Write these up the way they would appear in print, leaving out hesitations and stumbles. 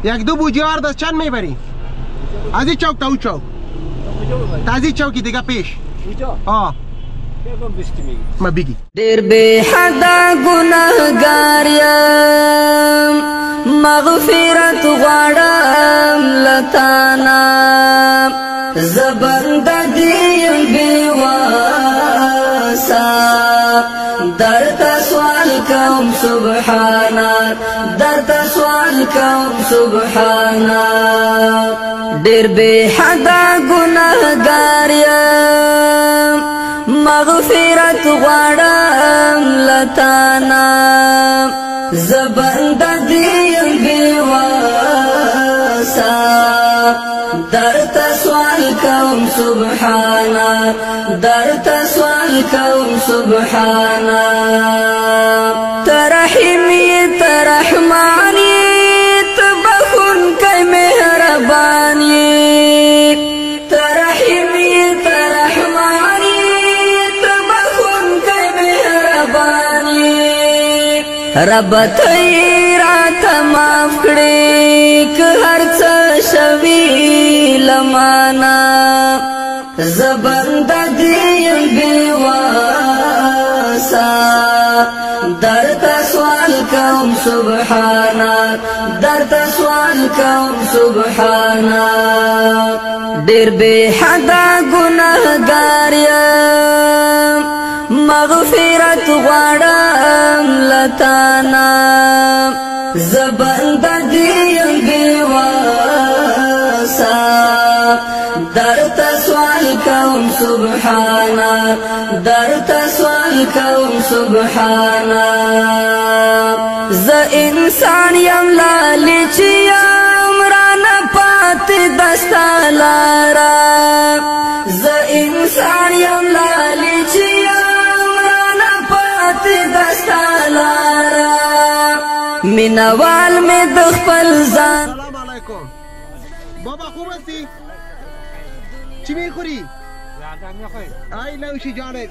یک دو بوجی آرد چند میبری؟ از این چوک تا او چوک تا از این چوکی دیگه پیش آه ما بگی دیر بی حدا گناهگاریم مغفرت غواړم لتانا زبند دیم بی واسا درتا سوال کوم سبحانا درتا سوال کوم سبحانا دیر بی حدا گناهگاریم مغفرت غواړم لتانا زبند دیم بی واسا درتا سوال کوم سبحانا درتا سوال کوم سبحانا ترحیمی ترحمانی تبخون کئی مهربانی ترحیمی ترحمانی تبخون کئی مهربانی رب تیرات معاف کړي که هر څه شوي لمانا زبند دیم بی واسا درتا سوال کوم سبحانا درتا سوال کوم سبحانا ډیر بی حدا گناهګار یم مغفرت غواړم لتانا زبند دیم بی واسا درتا سوال کوم سبحانا درتا سوال کوم سبحانا ز انسان یم لالچ یم رانا پات دستا لارا ز انسان یم لالچ یم رانا پات دستا لارا مینوال میں دخپل زان. سلام علیکم بابا خوب هستی؟ چی میخوری؟ ای نوشی جانت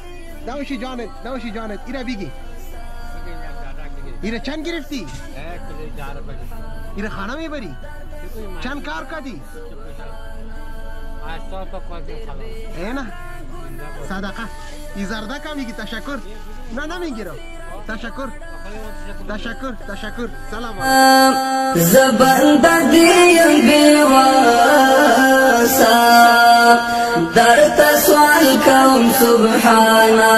نوشی جانت نوشی جانت ایره بگی ایره چند گرفتی؟ ایره خانه میبری؟ چند کار کردی؟ اینا صدقه ای زردکه میگی تشکر نه نمیگیرم تشکر تشکر تشکر سلام زبند دیم بی واسا درتا سوال کوم سبحانا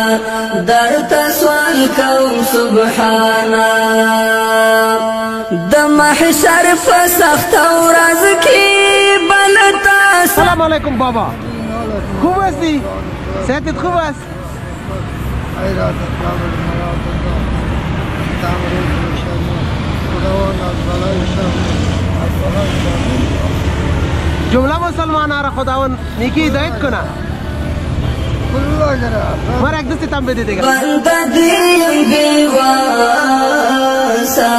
درتا سوال کوم سبحانا د محشر فسخت ورځ کې بلتا. سلام علیکم بابا خوب هستی؟ صحتت خوب است؟ جمله مسلمان را خداوند نیکی هدایت کنه مر یک دستی تم بده دیگه بند دیم بی واسا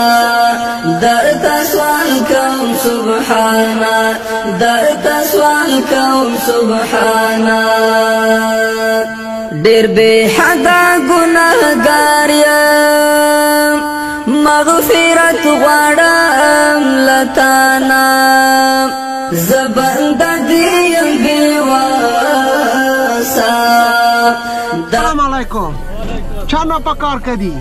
درتا سوال کوم سبحانا درتا سوال کوم سبحانا ډیر بی حدا گناهګار یم مغفرت غواړم لتانا زبند دیم بی واسا. سلام علیکم چند پا کار کردی؟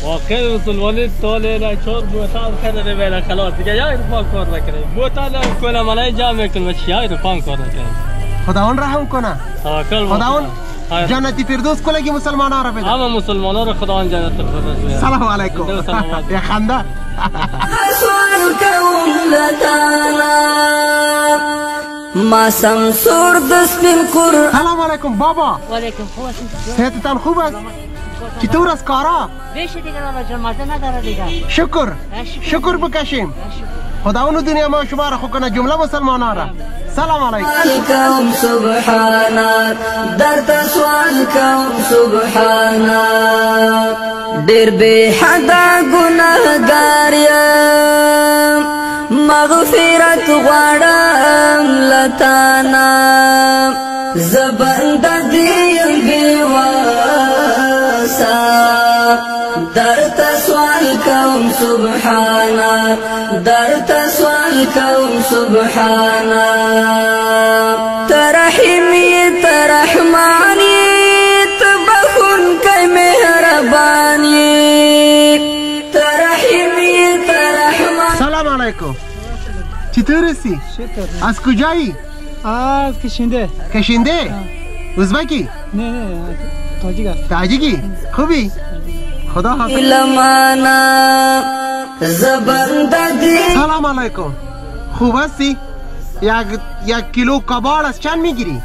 واقعی مسلمانی سالی نه چهار موتر کنه بیله خلاص دیگه یا ایرفان کار نکنه موتر کنه منای جمع میکنه چی یا ایرفان کار نکنه خداوند رحم کنه خداوند جنتی فردوس کلگی مسلمان ها را بده همه مسلمان ها را خداوند جنت فردوس بده. سلام علیکم یا خنده سوال کوم لتانا ما سمسور دسپین قرآن. سلام علیکم بابا وعلیکم خوب هستید؟ صحتتان خوب است؟ چطور است کارا؟ بیشه دیگه بابا جان مزه نداره دیگه. شکر شکر بکشیم خداوند دنیا ما شما را خوب کنه جمله مسلمان ها را. سلام علیکم کوم سبحانا درتا سوال کوم سبحانا ډیر بی حدا گناهګار یم مغفرت غواړم لتانا زبند دیم بی واسا درتا سوال کوم سبحانا درتا سوال کوم سبحانا ترحیمی ترحمانی تبخون کئی مہربانی ترحیمی ترحمانی. سلام علیکم. چطور هستی؟ از کجایی؟ از کشنده. کشنده؟ ازبکی؟ نه تاجیک است. تاجیکی؟ خوبی؟ خدا حافظ. سلام علیکم. خوب هستی؟ یک کیلو کباب از چند میگیری؟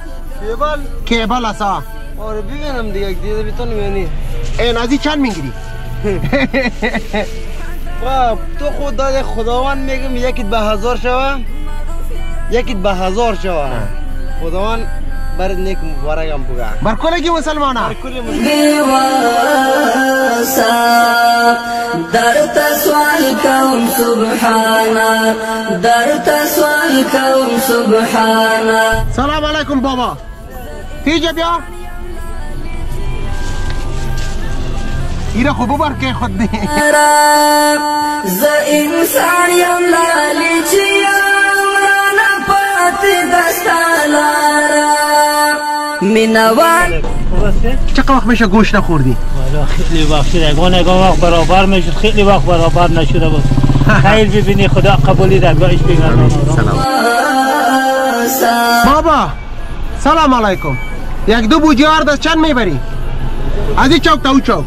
کیبل است. آره ببینم دیگه دیده بیتون میانی. این ازی چند میگیری؟ تو خود داده خداوند میگم یکیت به 1000 شوه یکیت به 1000 شوه. خداوند بر نیک مبارکم بگه بر کلگی مسلمانه. بر کل در تسوال کوم سبحانا در تسوال کوم سبحانا. سلام علیکم بابا. تیجه بیا. ایره خوبو بر که خود دی. ز انسان یم لالی چیم رانا پاتی دستالارا مینوان. چقدر وقت میشه گوشت نخوردی؟ والا خیلی وقت شده. اگه وقت برابر میشد خیلی وقت برابر نشده بود. خیر ببینی خدا قبولی درگاهش بگردم. بابا سلام علیکم. یک دو بوجی آرد از چند میبری؟ از این چوک تا او چوک.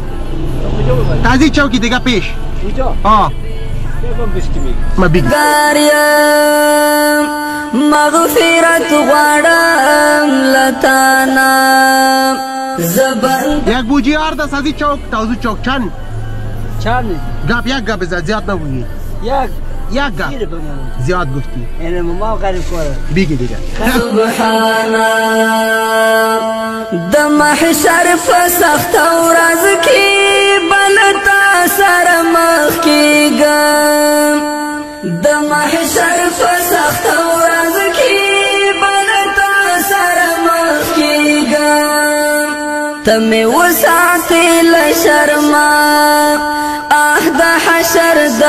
از این چوکی دیگه پیش. اینجا؟ آه ما بگی. مغفرت غواړم لتانا زبان. یک بوجی آرد از این چوک تا او چوک چند؟ چند؟ گپ یک گپ زیاد نبودی. یک گپ زیاد گفتی. اینه ما غریب کاره بگی دیگه. سبحانا د محشر فسخت ورځ کې بلتا سره مخ کېږم د محشر فسخت ورځ کې بلتا سره مخ کېږم ته مې وساتې له شرمه د حشر د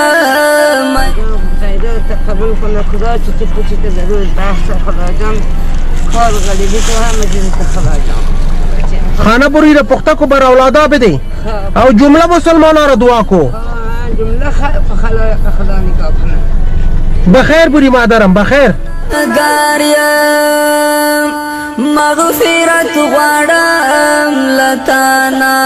قبول کنه خدا چه تو پوچی که ضرور بحث خدا جان کار غلیبی تو هم مجلس خدا جان خانه بروی را پخته کو بر اولادا بده او جمله مسلمانا را دعا کو. جمله خلایق خدا نگاه کنه. بخیر بری مادرم بخیر. گاریم مغفرت غواړم لتانا